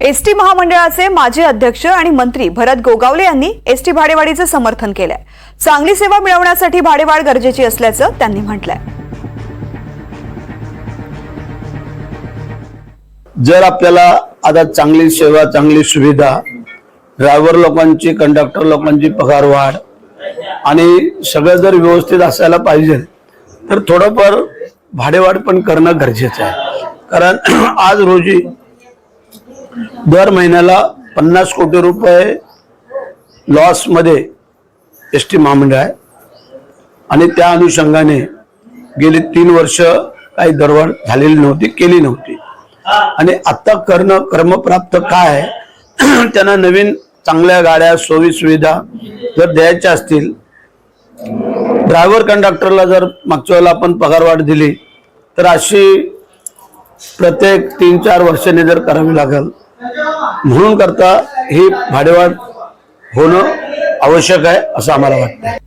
ST महामंडळाचे माजी अध्यक्ष आणि मंत्री भरत गोगावले यांनी एसटी भाडेवाढीचे समर्थन केलंय। चांगली सेवा मिळवण्यासाठी भाडेवाढ गरजेची असल्याचं त्यांनी म्हटलंय। जर आपल्याला आता चांगली सेवा, चांगली सुविधा, ड्रायव्हर लोकांची, कंडक्टर लोकांची पगार वाढ आणि सगळं जर व्यवस्थित असायला पाहिजे तर थोडंफार भाडेवाढ पण करणं गरजेचं आहे। कारण आज रोजी दर महिन्याला 50 कोटी रुपये लॉस मध्ये एसटी महामंडळ आहे आणि त्या अनुषंगाने गेली 3 वर्ष काही दरवाढ झालेली नव्हती, केली नव्हती आणि आता करणं क्रमप्राप्त काय त्यांना नवीन चांगल्या गाड्या, सोयी सुविधा जर द्यायच्या असतील, ड्रायव्हर कंडक्टरला जर मागच्या वेळेला आपण पगारवाढ दिली तर अशी प्रत्येक 3-4 वर्षांनी जर करावी लागेल। म्हणून करता ही भाडेवाढ होणं आवश्यक आहे असं आम्हाला वाटतं।